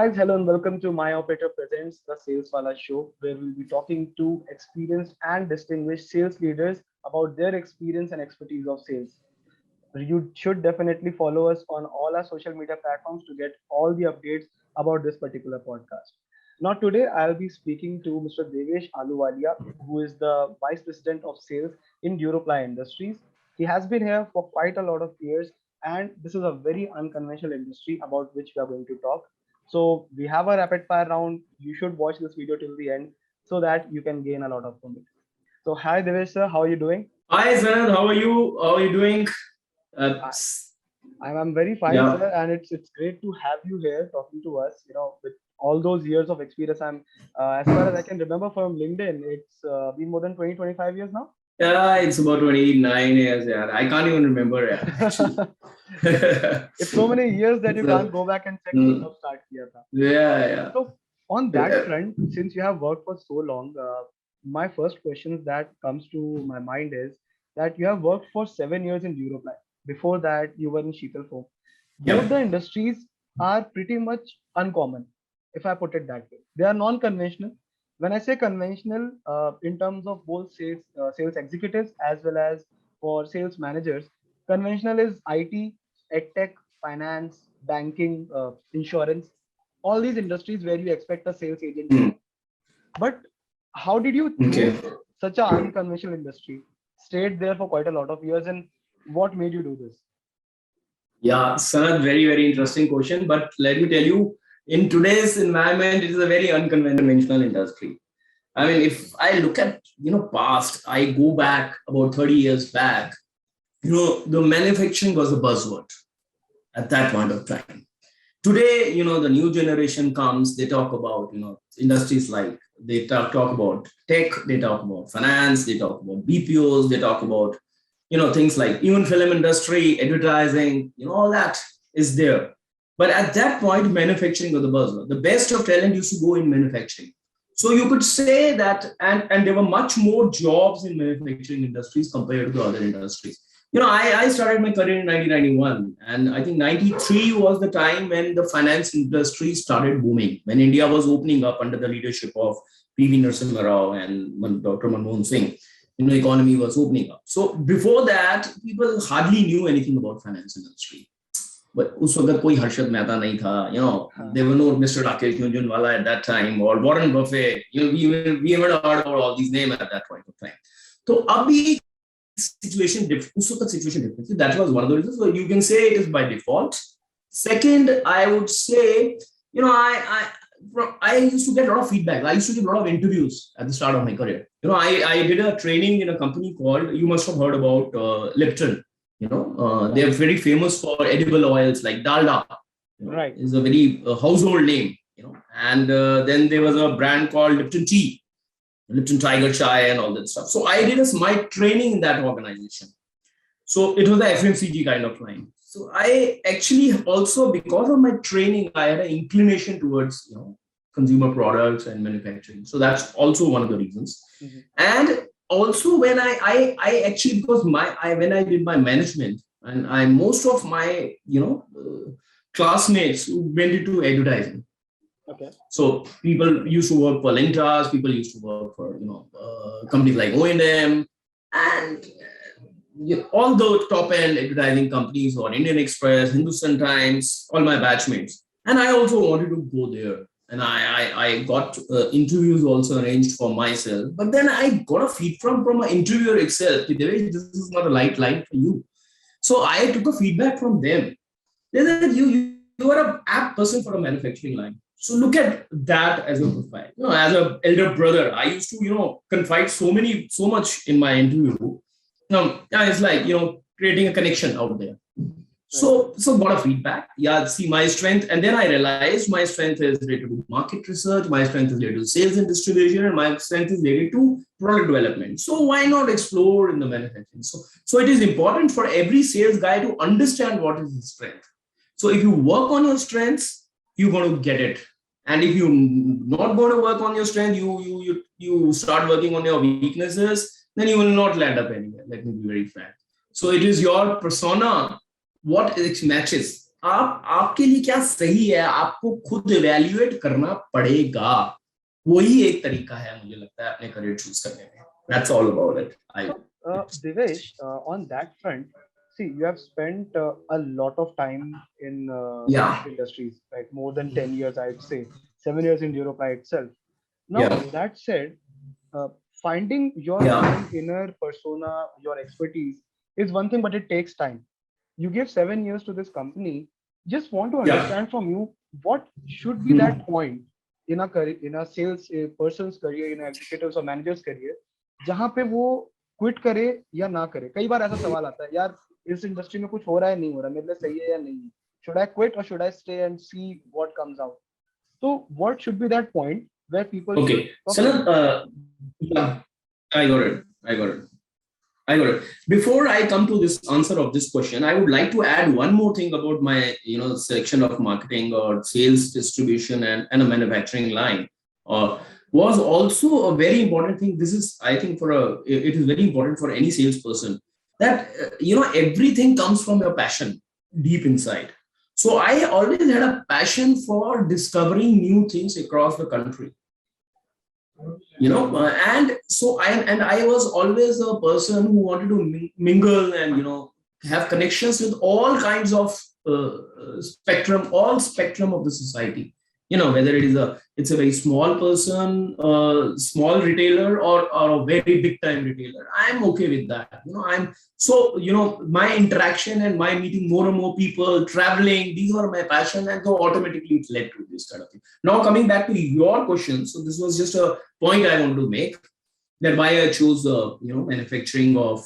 guys, hello and welcome to MyOperator presents the Sales Wala show, where we'll be talking to experienced and distinguished sales leaders about their experience and expertise of sales. You should definitely follow us on all our social media platforms to get all the updates about this particular podcast. Now, today I'll be speaking to Mr. Devesh Ahluwalia, who is the Vice President of Sales in Duroply Industries. He has been here for quite a lot of years, and this is a very unconventional industry about which we are going to talk. So, we have a rapid fire round. You should watch this video till the end so that you can gain a lot from it. So, hi Devesh sir, how are you doing? Hi, Sanadh. How are you? How are you doing? I, I'm very fine, Yeah, sir, and it's great to have you here talking to us. With all those years of experience, I'm as far as I can remember from LinkedIn, it's been more than 20-25 years now. yeah. It's about 29 years. Yeah, I can't even remember. Yeah, actually. It's so many years that you So, can't go back and check कि mm, कब start किया था. yeah, yeah. So on that Yeah. front, since you have worked for so long, my first question that comes to my mind is that you have worked for 7 years in Europly. Before that, you were in Sheetal Foam. Both Yeah. the industries are pretty much uncommon, if I put it that way. They are non-conventional. When I say conventional, in terms of both sales executives as well as for sales managers, conventional is IT, edtech, finance, banking, insurance, all these industries where you expect a sales agent to Mm, work. But how did you okay. choose such an unconventional industry? Stayed there for quite a lot of years, and what made you do this? Yeah, Sanadh, very, very interesting question. But let me tell you, in today's environment, it is a very unconventional industry. I mean, if I look at, past, I go back about 30 years back, the manufacturing was a buzzword at that point of time. Today, the new generation comes, they talk about, industries like they talk about tech, they talk about finance, they talk about BPOs, they talk about, things like even film industry, advertising, all that is there. But at that point, manufacturing was the buzzword. The best of talent used to go in manufacturing. So you could say that, and there were much more jobs in manufacturing industries compared to the other industries. I started my career in 1991, and I think 93 was the time when the finance industry started booming, when India was opening up under the leadership of PV Narasimha Rao and Dr. Manmohan Singh. Economy was opening up. So before that, people hardly knew anything about finance industry. But उस वक्त कोई हर्षद मेहता नहीं था, हाँ, there were no Mr. Rakesh Jhunjhunwala at that time, or Warren Buffett. We haven't heard about all these names at that point of time. So अभी situation different. उस वक्त situation different. So that was one of the reasons. So you can say it is by default. Second, I would say, I used to get a lot of feedback. I used to give a lot of interviews at the start of my career. I did a training in a company called, you must have heard about Lipton. They right, are very famous for edible oils like Dalda. right. Is a very household name. And then there was a brand called Lipton Tea, Lipton Tiger Chai, and all that stuff. So I did my training in that organization. So it was the FMCG kind of line. So I actually also, because of my training, I had an inclination towards consumer products and manufacturing. So that's also one of the reasons. Mm-hmm. And also when I actually, because when I did my management, and most of my classmates went into advertising. Okay. So people used to work for Lintas, people used to work for companies like O&M, and all the top end advertising companies, or Indian Express, Hindustan Times, all my batchmates. And I also wanted to go there. And I got interviews also arranged for myself. But then I got a feed from an interviewer itself. This is not a light line for you. So I took a feedback from them. They said, you are an apt person for a manufacturing line. So look at that as a profile. As an elder brother, I used to, confide so much in my interview. It's like, creating a connection out there. So got a feedback. Yeah, see my strength. And then I realized my strength is related to market research. My strength is related to sales and distribution. And my strength is related to product development. So why not explore in the manufacturing? So it is important for every sales guy to understand what is his strength. So if you work on your strengths, you're going to get it. And if you're not going to work on your strength, you start working on your weaknesses, then you will not land up anywhere. Let me be very frank. So it is your persona, what it matches. आपके लिए क्या सही है, आपको खुद evaluate करना पड़ेगा. वही एक तरीका है मुझे लगता है अपने करियर चूज करने में. That's all about it. So, Devesh, on that front, see, you have spent a lot of time in Yeah, industries, right? More than 10 years, I'd say, 7 years in Duroply itself. Now, yeah, that said, uh, finding your yeah, own inner persona, your expertise is one thing, but it takes time. You give 7 years to this company. Just want to yeah. understand from you what should be that Hmm. point in a career, in a sales person's career, in an executive's or manager's career, जहां पे वो quit करे या ना करे. कई बार ऐसा सवाल आता है, यार इस इंडस्ट्री में कुछ हो रहा है नहीं हो रहा, मेरे लिए सही है या नहीं है, should I quit or should I stay and see what comes out? So what should be that point where people should Okay. okay. Sanadh, yeah, I got it. I got it. I got it. Before I come to this answer of this question, I would like to add one more thing about my, section of marketing or sales distribution and a manufacturing line. Was also a very important thing. This is, I think, it is very important for any salesperson that everything comes from your passion deep inside. So I always had a passion for discovering new things across the country, and so I was always a person who wanted to mingle and have connections with all kinds of all spectrum of the society, whether it's a very small person, small retailer, or a very big time retailer. I'm okay with that. I'm so my interaction and my meeting more and more people, traveling, these were my passion, and so automatically it led to this kind of thing. Now coming back to your question, so this was just a point I want to make, that why I chose manufacturing of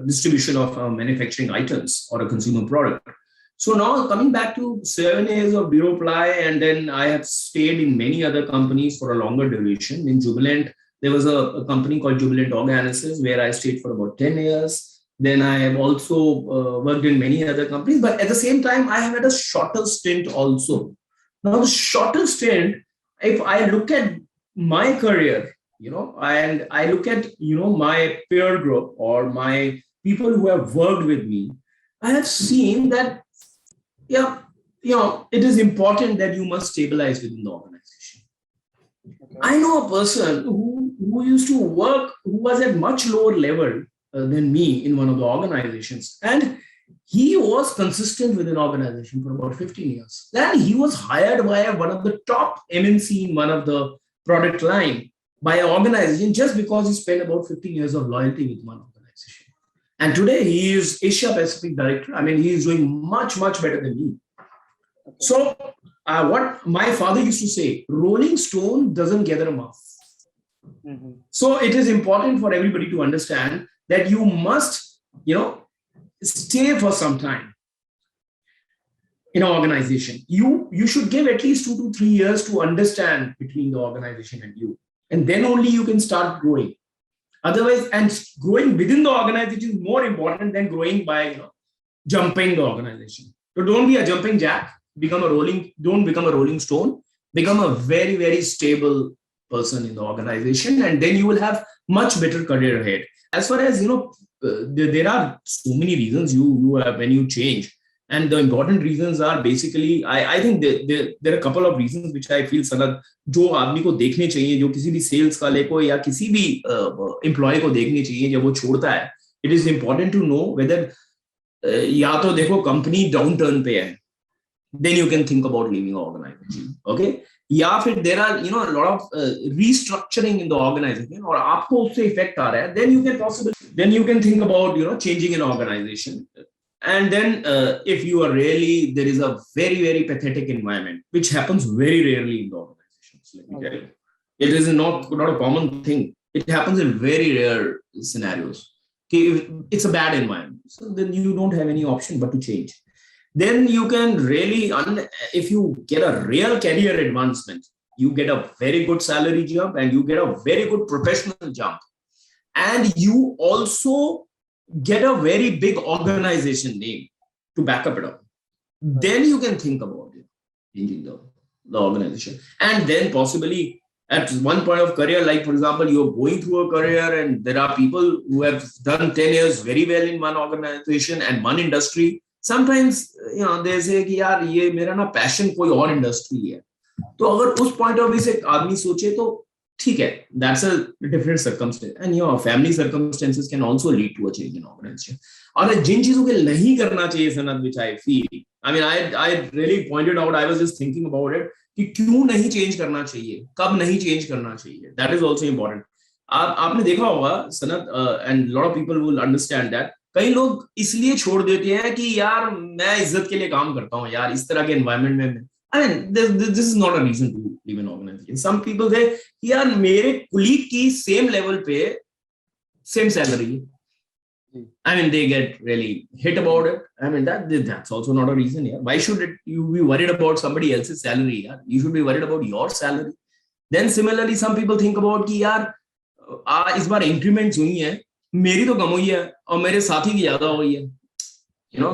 distribution of manufacturing items or a consumer product. So now coming back to 7 years of Duroply, and then I have stayed in many other companies for a longer duration. In Jubilant, there was a company called Jubilant Organics where I stayed for about 10 years. Then I have also worked in many other companies, but at the same time, I have had a shorter stint also. Now, the shorter stint, if I look at my career, and I look at, my peer group or my people who have worked with me, I have seen that, yeah, it is important that you must stabilize within the organization. Okay. I know a person who used to work, who was at much lower level than me in one of the organizations. And he was consistent with an organization for about 15 years. Then he was hired by one of the top MNC in one of the product line by an organization just because he spent about 15 years of loyalty with one organization. And today he is Asia Pacific director. I mean, he is doing much, much better than me. Okay. So what my father used to say, rolling stone doesn't gather a mouse. Mm-hmm. So it is important for everybody to understand that you must, stay for some time in an organization. You should give at least 2 to 3 years to understand between the organization and you. And then only you can start growing. Otherwise, and growing within the organization is more important than growing by jumping the organization. So don't be a jumping jack. Don't become a rolling stone. Become a very, very stable person in the organization, and then you will have much better career ahead. As far as there are so many reasons you have when you change, and the important reasons are basically I think there are a couple of reasons which I feel, Sanadh, जो आदमी को देखने चाहिए, जो किसी भी sales वाले को या किसी भी एम्प्लॉय को देखने चाहिए जब वो छोड़ता है. It is important to know whether या तो देखो कंपनी डाउन टर्न पे है, then you can think about leaving the organization. Okay, या फिर there are a lot of restructuring in the organization और आपको उससे इफेक्ट आ रहा है, then you can think about changing an organization. And then if you are really, there is a very, very pathetic environment which happens very rarely in the organizations. Let me tell you, it is not a common thing. It happens in very rare scenarios. Okay, it's a bad environment, so then you don't have any option but to change. Then you can really, if you get a real career advancement, you get a very good salary jump and you get a very good professional jump. And you also get a very big organization name to back up it up. Then you can think about changing the organization. And then possibly at one point of career, like for example, you're going through a career and there are people who have done 10 years very well in one organization and one industry, sometimes they say कि यार ये मेरा ना passion कोई और industry है, तो अगर उस point of view से आदमी सोचे तो ठीक है, that's a different circumstance, and your family circumstances can also lead to a change in organization. और जिन चीजों के नहीं करना चाहिए सनद, which I feel, I mean I really pointed out, I was just thinking about it कि क्यों नहीं चेंज करना चाहिए, कब नहीं चेंज करना चाहिए, that is also important. आपने देखा होगा सनद, and lot of people will understand that कई लोग इसलिए छोड़ देते हैं कि यार मैं इज्जत के लिए काम करता हूँ यार, इस तरह के एनवायरनमेंट में, I mean, this is not a reason to leave an organization. Some people say, यार मेरे कुलीग की same level पे same salary. I mean, they get really hit about it. I mean, that's also not a reason. Yeah. Why should you be worried about somebody else's salary? Yeah? You should be worried about your salary. Then similarly, some people think about कि यार इस बार increments हुई हैं, मेरी तो कम हुई है और मेरे साथी की ज्यादा हुई है.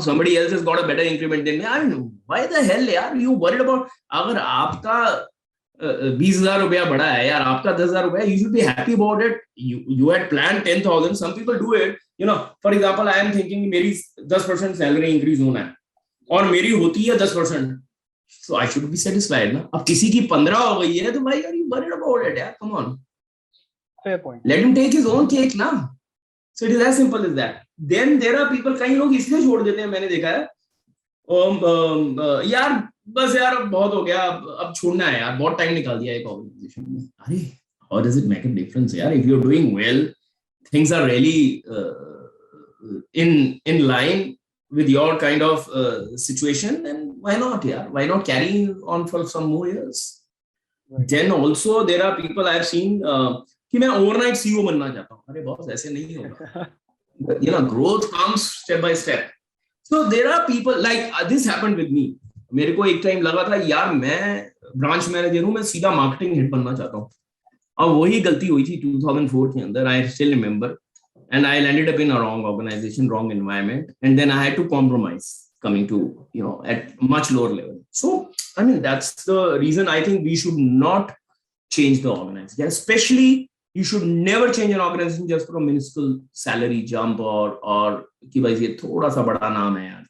Somebody else has got a better increment than me. I mean, why the hell यार you worried about? अगर आपका 20,000 रुपया बढ़ा है यार, आपका 10,000 रुपया, you should be happy about it. You had planned 10,000. Some people do it. For example, I am thinking मेरी 10% salary increase होना है और मेरी होती है 10%. So I should be satisfied ना. अब किसी की 15 हो गई है तो why are you worried about it यार? Come on. Fair point. Let him take his own cake ना. So it is as simple as that. Then there are people, कई लोग इसलिए छोड़ देते हैं, मैंने देखा है, यार बस यार बहुत हो गया, अब छोड़ना है यार, बहुत टाइम निकाल दिया एक ऑर्गेनाइजेशन में. अरे how does it make a difference यार? If you're doing well, things are really in line with your kind of situation, then why not यार? Why not carry on for some more years? Right. Then also there are people I have seen कि मैं overnight CEO बनना चाहता हूँ. अरे boss ऐसे नहीं होगा. Growth comes step by step. So there are people like this happened with me. मेरे को एक टाइम लगा था यार मैं ब्रांच मैनेजर हूँ, मैं सीधा मार्केटिंग हेड बनना चाहता हूँ. और वही गलती हुई थी 2004 के अंदर. I still remember, and I landed up in a wrong organization, wrong environment, and then I had to compromise coming to at much lower level. So I mean that's the reason I think we should not change the organization, especially you should never change an organization just for a minuscule salary jump or कि भाई ये थोड़ा सा बड़ा नाम है यार,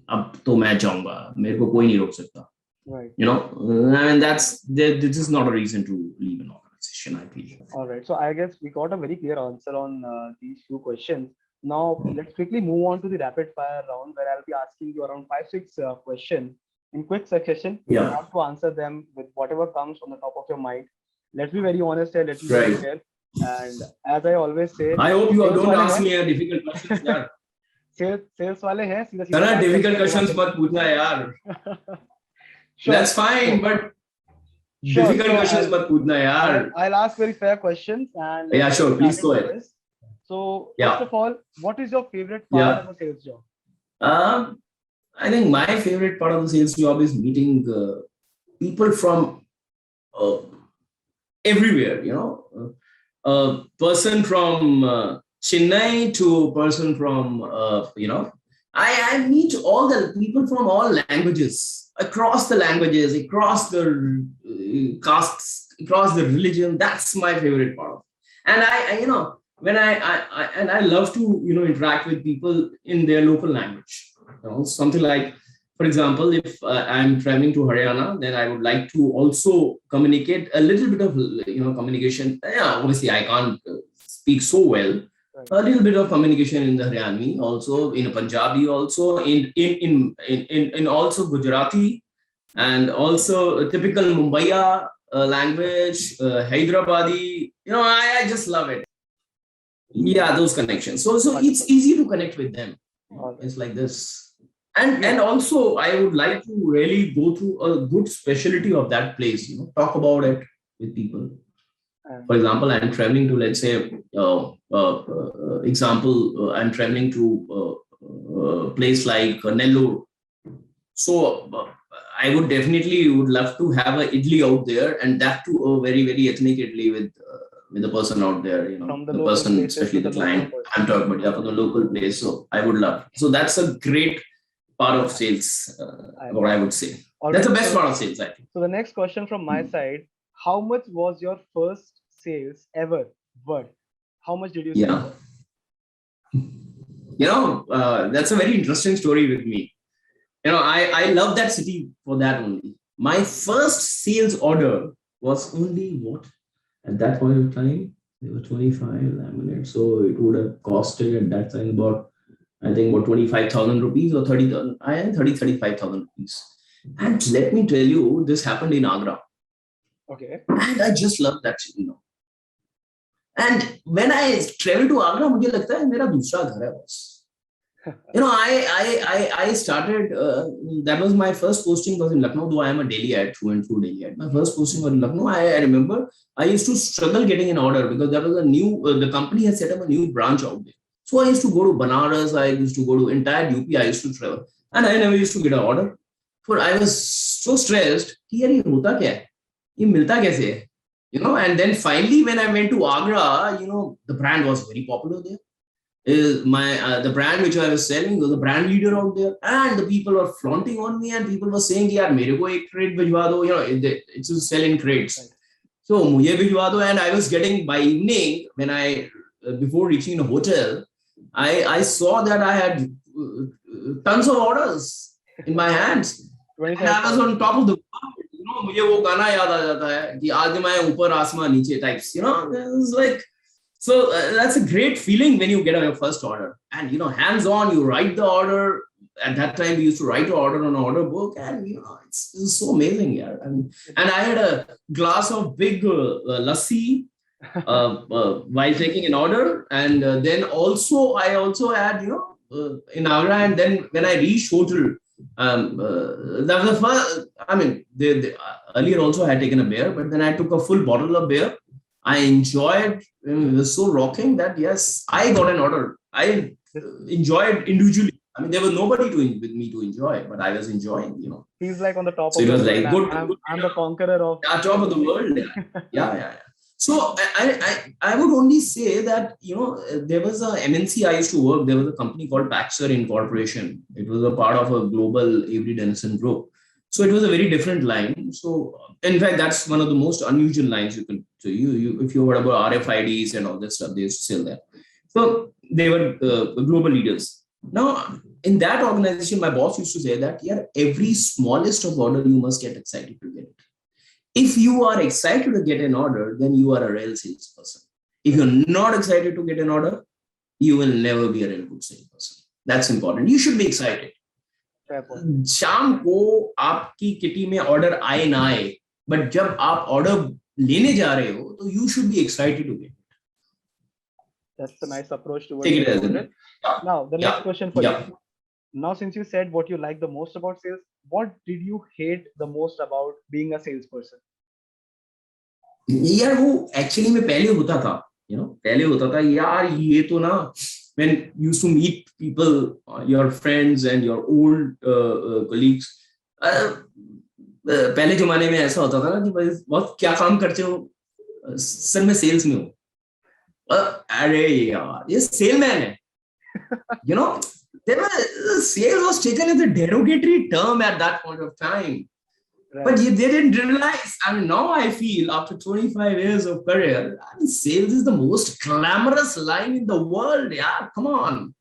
अब तो मैं जाऊंगा, मेरे को कोई नहीं रोक सकता. Right. I mean this is not a reason to leave an organization, I feel. All right. So I guess we got a very clear answer on these two questions. Now let's quickly move on to the rapid fire round where I'll be asking you around 5-6 questions in quick succession. You have to answer them with whatever comes on the top of your mind. Let's be very honest here. Let's be very fair. And as I always say, I hope you don't ask me a difficult questions, यार. Sales वाले हैं, सीधा सीधा. ना difficult questions मत पूछना यार. That's fine, but difficult questions मत पूछना यार. I'll ask very fair questions and yeah, sure, please go ahead. So first of all, what is your favorite part of a sales job? I think my favorite part of the sales job is meeting people from everywhere. A person from Chennai to a person from I meet all the people from all languages, across the languages, across the castes, across the religion. That's my favorite part. And when I love to interact with people in their local language. Something like, for example, if I'm traveling to Haryana, then I would like to also communicate a little bit of communication. Yeah, obviously I can't speak so well. Right. A little bit of communication in the Haryanvi, also in Punjabi, also in also Gujarati, and also a typical Mumbaiya language, Hyderabadi. I just love it. Yeah, those connections. So it's easy to connect with them. It's like this. And also I would like to really go through a good specialty of that place, talk about it with people. For example, I'm traveling to, let's say, I'm traveling to a place like Nellore. So I would definitely love to have a idli out there, and that too a very, very ethnic idli with the person out there, the person, especially the client I'm talking about, for the local place. So I would love. So that's a great part of sales, what I would say. That's the best part of sales, I think. So the next question from my side, how much was your first sales ever worth? How much did you sell? That's a very interesting story with me. I love that city for that only. My first sales order was only what? At that point of time, they were 25 laminates. So it would have costed at that time about, I think, about 25,000 rupees or 30,000. I had 35,000 rupees. And let me tell you, this happened in Agra. Okay. And I just love that city. And when I travel to Agra, मुझे लगता है मेरा दूसरा घर है बस. I started. That was my first posting was in Lucknow. Though I am a Delhiite, through and through Delhiite. My first posting was in Lucknow. I remember I used to struggle getting an order because there was a new. The company had set up a new branch out there. So I used to go to Banaras. I used to go to entire UP. I used to travel, and I never used to get an order. For I was so stressed. कि यार ये होता क्या है? ये मिलता कैसे है? And then finally when I went to Agra, the brand was very popular there. The brand which I was selling was a brand leader out there, and the people were flaunting on me, and people were saying, "यार मेरे को एक crate भिजवा दो." It's to sell in crates. So मुझे भिजवा दो, and I was getting by evening when I before reaching the hotel, I saw that I had tons of orders in my hands, and I was on top of the world. मुझे वो गाना याद आ जाता है कि आज मैं ऊपर आसमान नीचे types. It's like. So that's a great feeling when you get your first order, and hands on, you write the order. At that time, we used to write the order on an order book, and it's so amazing, yeah. And I had a glass of big lassi while taking an order, and then I also had in Agra, and then when I reached hotel, that was the first. I mean, they earlier also had taken a beer, but then I took a full bottle of beer. I enjoyed. It was so rocking that yes, I got an order. I enjoyed individually. I mean, there was nobody with me to enjoy, but I was enjoying. Feels like on the top so of it the was world. like good. I'm the conqueror of. Yeah, top of the world. Yeah. So I would only say that there was a MNC I used to work. There was a company called Paxer Incorporation. It was a part of a global Avery Dennison group. So it was a very different line. So in fact, that's one of the most unusual lines you can. So you if you heard about RFIDs and all this stuff, they used to sell that. So they were global leaders. Now in that organization, my boss used to say that every smallest of order you must get excited to get it. If you are excited to get an order, then you are a real salesperson. If you're not excited to get an order, you will never be a real good salesperson. That's important. You should be excited. शाम को आपकी kitty में order आए ना आए, but जब आप order लेने जा रहे हो तो you should be excited to get it. That's a nice approach towards it. Now the next question for you. Now since you said what you like the most about sales, what did you hate the most about being a salesperson? यार वो actually में पहले होता था यार ये तो ना when you used to meet people, your friends and your old colleagues, पहले जमाने में ऐसा होता था ना कि भाई बहुत क्या काम करते हो, सर मैं सेल्स में हूँ, अरे यार ये सेलमैन है, sales was taken as a derogatory term at that point of time. Right. But they didn't realize. I mean, now I feel after 25 years of career, sales is the most glamorous line in the world. Yeah, come on.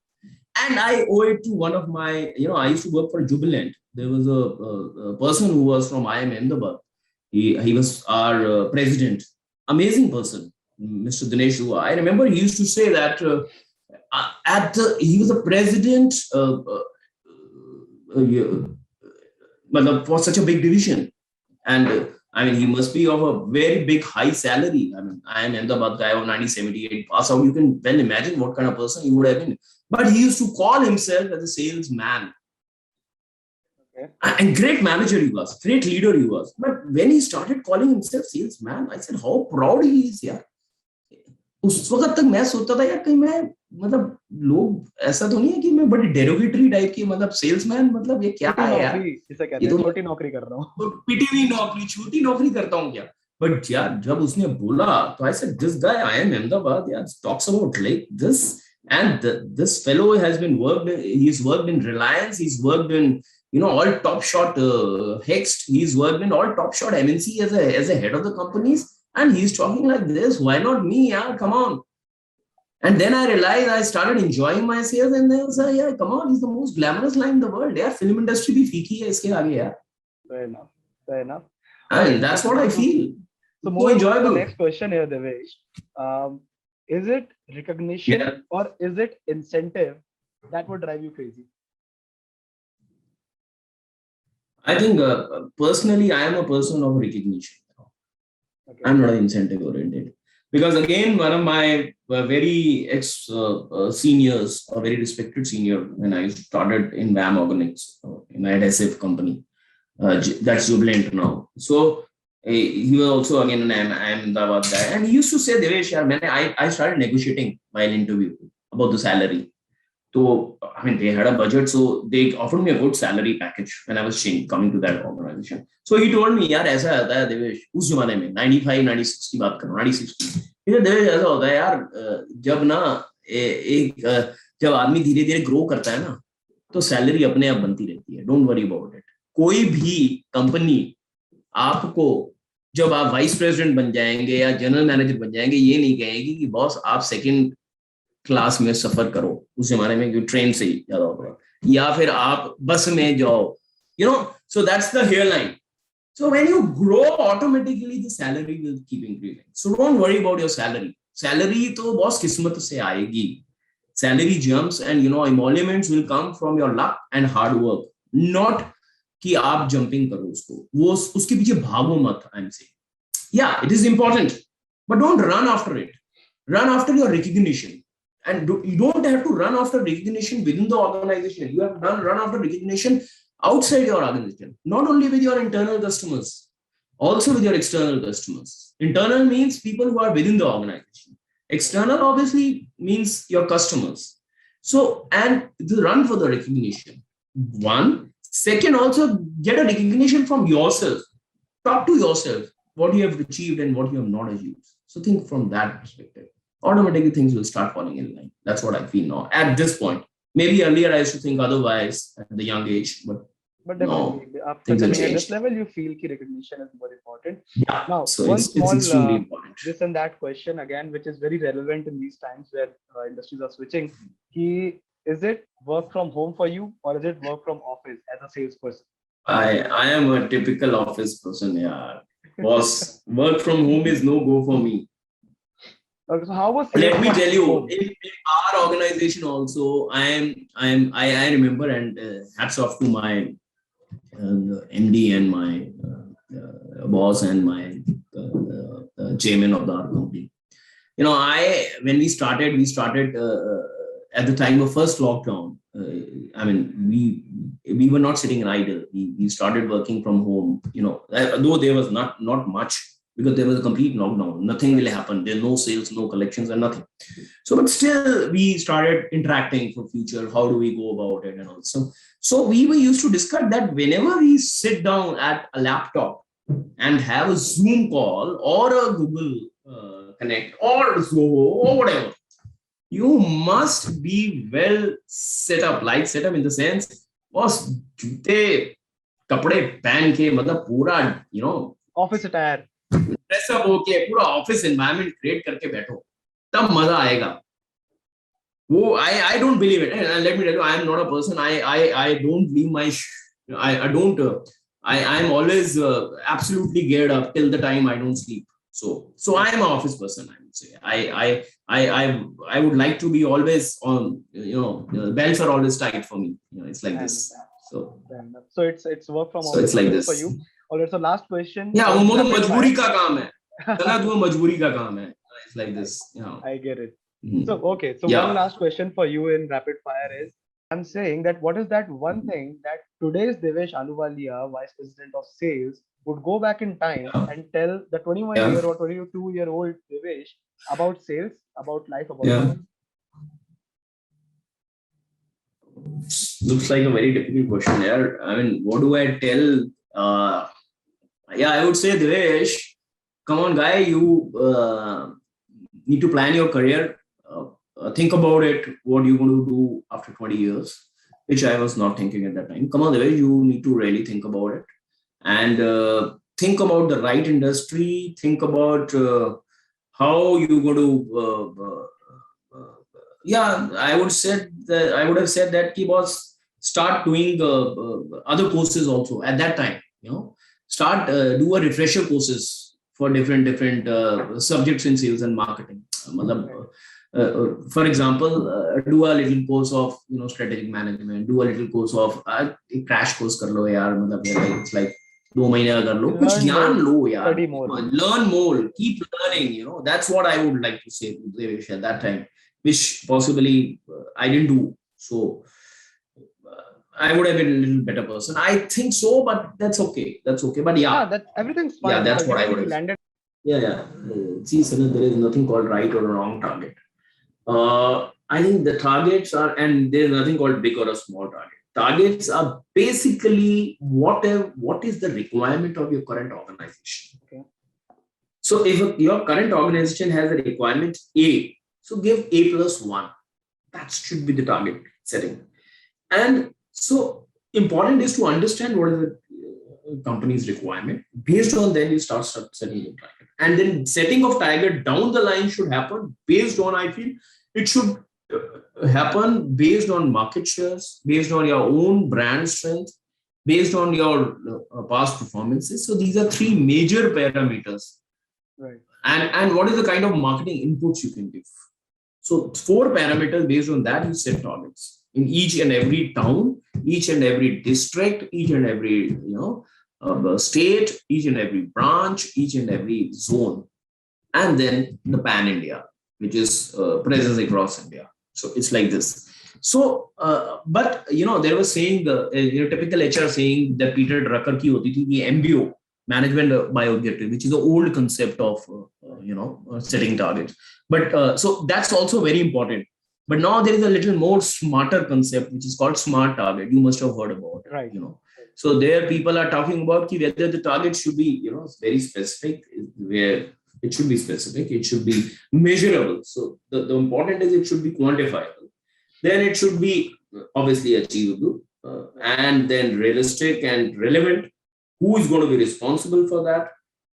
And I owe it to one of my, I used to work for Jubilant. There was a person who was from IIM Ahmedabad. He was our president. Amazing person, Mr. Dinesh Dua. I remember he used to say that he was a president for such a big division, and I mean he must be of a very big high salary. I mean I am Ahmedabad guy of 1978 pass out. You can well imagine what kind of person he would have been. But he used to call himself as a salesman. Okay. And great manager he was, great leader he was. But when he started calling himself salesman, I said how proud he is. Yeah. उस वक्त तक मैं सोचता था यार कहीं मैं मतलब लोग ऐसा तो नहीं है कि मैं बड़ी डेरोगेटरी टाइप की मतलब सेल्समैन मतलब ये क्या है यार, इसे कहते हैं छोटी नौकरी कर रहा हूँ, पिटी हुई नौकरी छोटी नौकरी करता हूँ क्या. बट यार जब उसने बोला तो I said this guy I am Ahmedabad यार talks about like this and this fellow has been he's worked in Reliance, he's worked in all top shot Hext, he's worked in all top shot MNC as a head of the companies. And he's talking like this. Why not me? Yeah, come on. And then I realized I started enjoying my sales, and then I was like, yeah, come on, he's the most glamorous line in the world. Yeah, film industry bhi feeki hai iske aage, yeah. Fair enough. Fair enough. All And right. that's what I feel. So So moving on to the enjoyable. next question here, Devesh. Is it recognition Yeah. or is it incentive that would drive you crazy? I think personally, I am a person of recognition. Okay. I'm not incentive oriented. Because again, one of my very ex seniors, a very respected senior, when I started in VAM Organics, in adhesive company, that's Jubilant now. So he was also again an Ahmedabad guy, and he used to say, Devesh, I started negotiating while interview about the salary. So, I mean, they had a budget, so they offered me a good salary package when I was coming to that organization. So he told me, यार ऐसा होता है देवेश उस जमाने में 95 96 की बात करो 96 की ये देवेश ऐसा होता है यार जब ना जब आदमी धीरे धीरे ग्रो करता है ना तो सैलरी अपने आप बनती रहती है डोंट वरी अबाउट इट कोई भी कंपनी आपको जब आप वाइस प्रेसिडेंट बन जाएंगे या जनरल मैनेजर बन जाएंगे ये नहीं कहेगी कि बॉस आप सेकंड क्लास में सफर करो उस जमाने में क्योंकि ट्रेन से ही ज्यादा होगा या फिर आप बस में जाओ you know so that's the hairline so when you grow automatically the salary will keep increasing so don't worry about your salary तो बहुत किस्मत से आएगी salary jumps and emoluments will come from your luck and hard work not कि आप jumping करो उसको वो उसके पीछे भागो मत I'm saying yeah it is important but don't run after it run after your recognition and you don't have to run after recognition within the organization you have to run after recognition outside your organization not only with your internal customers also with your external customers internal means people who are within the organization external obviously means your customers so and run for the recognition one second also get a recognition from yourself talk to yourself what you have achieved and what you have not achieved so think from that perspective automatically things will start falling in line. That's what I feel now at this point. Maybe earlier I used to think otherwise at the young age, but definitely, no, after coming at this level, you feel that recognition is more important. Yeah. Now, so one it's small extremely important. this and that question again, which is very relevant in these times where industries are switching. Is it work from home for you, or is it work from office as a salesperson? I am a typical office person. Yeah, boss, work from home is no go for me. Okay, so how was let me tell you in our organization also I remember and hats off to my MD and my boss and my chairman of the company when we started at the time of first lockdown I mean we were not sitting idle we started working from home though there was not much because there was a complete lockdown. Nothing will happen. There are no sales, no collections, and nothing. So, but still, we started interacting for future. How do we go about it? And also, so we were used to discuss that whenever we sit down at a laptop and have a Zoom call or a Google Connect or Zoho or whatever, you must be well set up. Like set up in the sense, boss, जूते, कपड़े पहन के मतलब पूरा office attire. Dress up होके पूरा office environment create करके बैठो तब मजा आएगा वो I don't believe it and let me tell you I am not a person I don't leave my I don't I am always absolutely geared up till the time I don't sleep so I am an office person I would say I would like to be always on the belts are always tight for me it's like this so it's work from office it's like this for you. Alright, so last question. Yeah, वो तो मजबूरी का काम है. सनद वो मजबूरी का काम है. It's like this, I get it. So okay, so one last question for you in rapid fire is, I'm saying that what is that one thing that today's Devesh Ahluwalia, Vice President of Sales, would go back in time and tell the 21-year or 22-year-old Devesh about sales, about life, about money? Looks like a very difficult question here. I mean, what do I tell? I would say, Devesh, come on, guy, you need to plan your career. Think about it, what you're going to do after 20 years, which I was not thinking at that time. Come on, Devesh, you need to really think about it. And think about the right industry. Think about how you're going to Yeah, I would have said that he was start doing other courses also at that time. Start do a refresher courses for different subjects in sales and marketing. For example, do a little course of strategic management. Do a little course of crash course कर लो यार मतलब it's like 2 महीने का कर लो कुछ Learn ज्ञान more, लो यार. study more. Learn more, keep learning. That's what I would like to say to Devesh at that time, which possibly I didn't do. So I would have been a little better person. I think so, but that's okay. That's okay. But Yeah, yeah, that everything's yeah, fine. that's what I Ultimately, would you have said. landed. Yeah, yeah. See, Sanadh, there is nothing called right or wrong target. I think the targets are, and there's nothing called big or a small target. Targets are basically what is the requirement of your current organization. Okay. So if your current organization has a requirement A, so give A plus 1. That should be the target setting. And so important is to understand what is the company's requirement. Based on then you start setting your target. And then setting of target down the line should happen based on, I feel, it should happen based on market shares, based on your own brand strength, based on your past performances. So these are three major parameters. Right. And what is the kind of marketing inputs you can give. So 4 parameters, based on that you set targets in each and every town, each and every district, each and every state, each and every branch, each and every zone, and then the pan India, which is presence across India. So it's like this. So, but there was saying typical HR saying that Peter Drucker ki hoti thi, ki MBO, management by objective, which is the old concept of setting targets. But so that's also very important. But now there is a little more smarter concept which is called smart target. You must have heard about it. Right. So there people are talking about whether the target should be very specific, where it should be specific, it should be measurable. So the important is it should be quantifiable. Then it should be obviously achievable, and then realistic and relevant. Who is going to be responsible for that?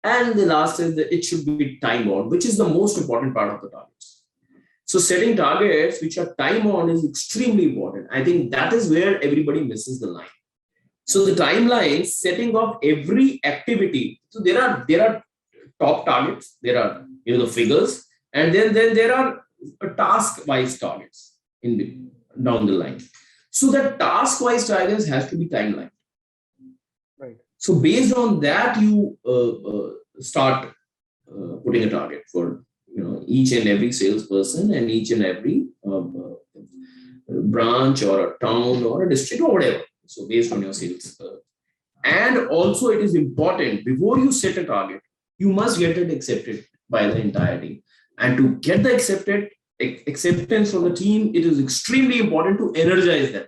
And the last is that it should be time bound, which is the most important part of the targets. So setting targets which are time bound is extremely important. I think that is where everybody misses the line. So the timeline, setting of every activity. So there are top targets, there are the figures, and then there are task-wise targets down the line. So that task-wise targets has to be timeline. Right. So based on that, you start putting a target for each and every salesperson and each and every branch or a town or a district or whatever. So based on your sales. And also it is important, before you set a target, you must get it accepted by the entire team. And to get the acceptance from the team, it is extremely important to energize them.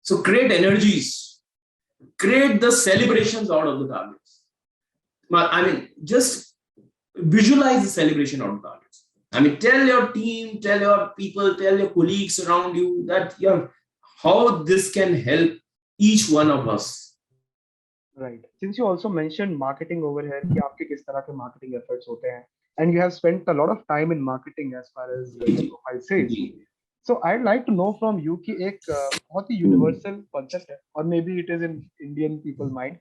So create energies, create the celebrations out of the targets. I mean, just visualize the celebration out of targets. I mean, tell your team, tell your people, tell your colleagues around you that how this can help each one of us. Right. Since you also mentioned marketing over here, कि आपके किस तरह के marketing efforts होते हैं, and you have spent a lot of time in marketing as far as profile says. So I'd like to know from you कि एक बहुत ही universal concept है, or maybe it is in Indian people mind,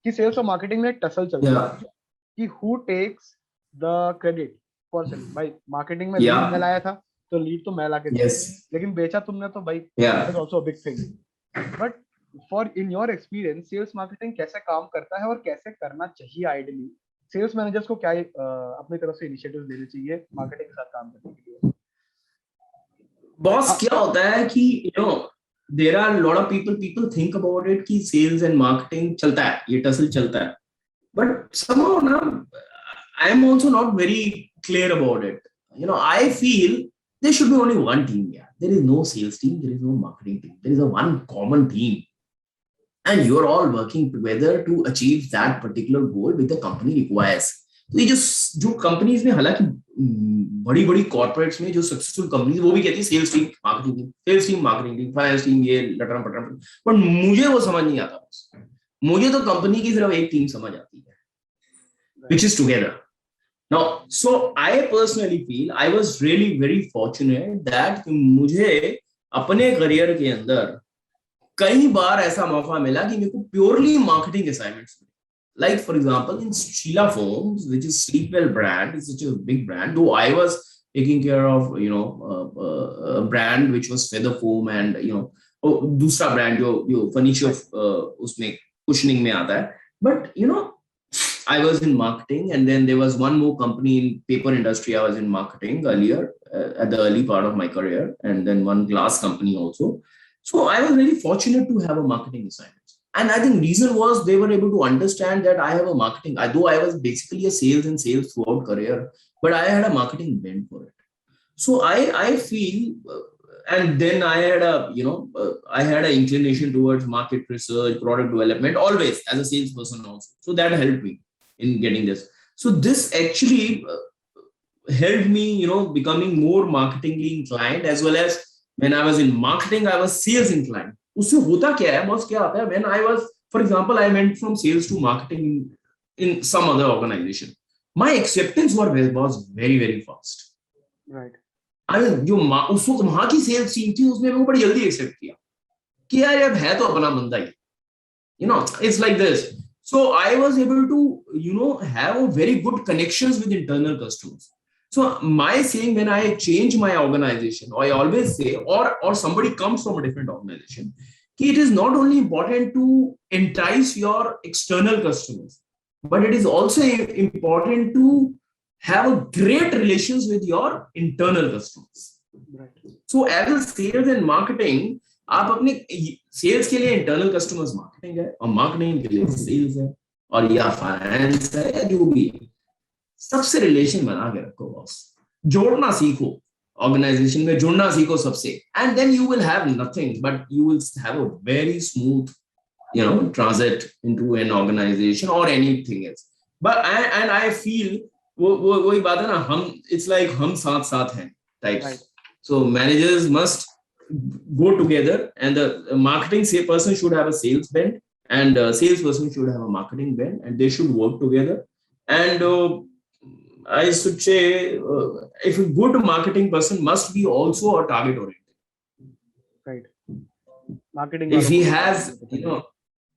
कि sales और marketing में tussle चलती है, कि who takes the credit for selling. भाई marketing में lead मैं लाया था, तो lead तो मैं लाके दिया, लेकिन बेचा तुमने तो भाई, that is also a big thing. But for in your experience, sales marketing कैसे काम करता है और कैसे करना चाहिए ideally? Sales managers को क्या अपनी तरफ से initiatives लेने चाहिए marketing के साथ काम करने के लिए? Boss, क्या होता है कि there are a lot of people think about it कि sales and marketing चलता है, ये tussle चलता है, but somehow I am also not very clear about it. I feel there should be only one team. Yeah, there is no sales team, there is no marketing team, there is a one common team, and you're all working together to achieve that particular goal which the company requires. तो ये जो companies में, हालांकि बड़ी बड़ी corporates में जो successful companies, वो भी कहती है sales team marketing team, sales team marketing team, finance team, ये लटरम पटरम, पर मुझे वो समझ नहीं आता. मुझे तो कंपनी की सिर्फ एक टीम समझ आती है, which is together. Now, so I personally feel I was really very fortunate that मुझे अपने करियर के अंदर कई बार ऐसा मौका मिला कि मेरे को प्योरली मार्केटिंग असाइनमेंट्स मिले. Like for example, in Sheila Foams, which is Sleepwell brand, it's such a big brand. Though I was taking care of a brand which was Feather Foam and दूसरा brand जो furniture उसमें cushioning में आता है. But I was in marketing, and then there was one more company in paper industry. I was in marketing earlier at the early part of my career, and then one glass company also. So I was very fortunate to have a marketing assignment. And I think reason was they were able to understand that I have a marketing, though I was basically a sales throughout career, but I had a marketing bent for it. So I feel, and then I had I had an inclination towards market research, product development, always as a salesperson also. So that helped me in getting this. So this actually helped me, becoming more marketingly inclined, as well as when I was in marketing, I was sales inclined. उससे होता क्या है, boss क्या आता है, when I was, for example, I went from sales to marketing in some other organization. My acceptance was very, very fast. Right. I mean, जो उस वक्त वहां की सेल्स टीम थी, उसने मेरे को बड़ी जल्दी एक्सेप्ट किया कि यार अब है तो अपना बंदा ही. It's like this. So I was able to, have a very good connections with internal customers. So my saying, when I change my organization, I always say, or somebody comes from a different organization, it is not only important to entice your external customers, but it is also important to have a great relations with your internal customers. Right. So as a sales and marketing, आप अपने sales के लिए internal customers marketing है, और marketing के लिए sales है, और या फाइनेंस है, या जो भी है, सबसे रिलेशन बना के रखो बॉस. जोड़ना सीखो, ऑर्गेनाइजेशन में जुड़ना सीखो सबसे, and then you will have nothing but you will have a very smooth transit into an organization or anything else. But I feel वही बात है ना, हम it's like हम साथ साथ हैं types. Right. So managers must go together, and the marketing person should have a sales bent, and sales person should have a marketing bent, and they should work together. And I should say, if a good marketing person must be also a target oriented. Right. Marketing. If he has,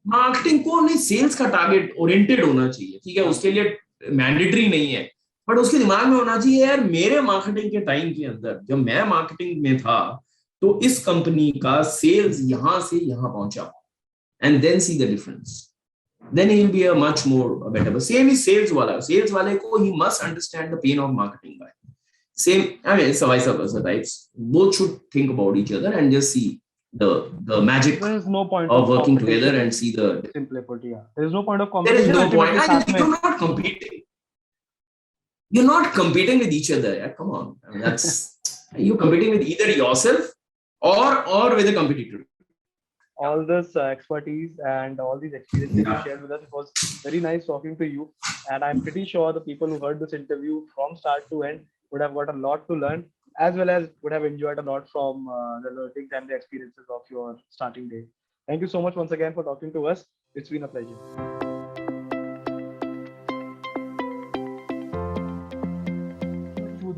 marketing को नहीं, sales का target oriented होना चाहिए, ठीक है, उसके लिए mandatory नहीं है, बट उसके दिमाग में होना चाहिए यार, मेरे मार्केटिंग के टाइम के अंदर जब मैं मार्केटिंग में था, तो इस कंपनी का सेल्स यहां से यहां पहुंचा, and then see the difference, then he will be a much more better. Same is sales वाले को he must understand the pain of marketing guy. Same, I mean it's vice versa, right? Both should think about each other and just see the magic. There is no point of working together and see the. Simply put, yeah, there is no point of competition. There is no point. You're not competing. You're not competing with each other. Yeah, come on. I mean, you're competing with either yourself or with a competitor. All this expertise and all these experiences you shared with us, it was very nice talking to you. And I'm pretty sure the people who heard this interview from start to end would have got a lot to learn, as well as would have enjoyed a lot from the learnings and the experiences of your starting day. Thank you so much once again for talking to us. It's been a pleasure.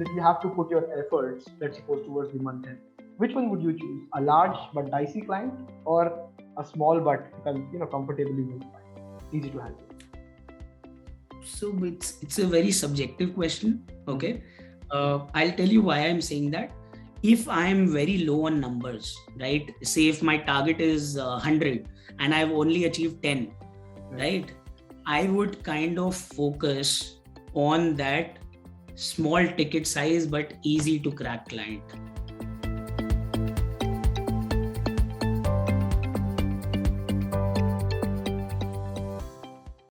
If you have to put your efforts, let's suppose, towards the month end, which one would you choose? A large but dicey client, or a small but comfortably built client, easy to handle? So it's a very subjective question. Okay. I'll tell you why I'm saying that. If I'm very low on numbers, right? Say if my target is 100 and I've only achieved 10, right? I would kind of focus on that small ticket size but easy to crack client.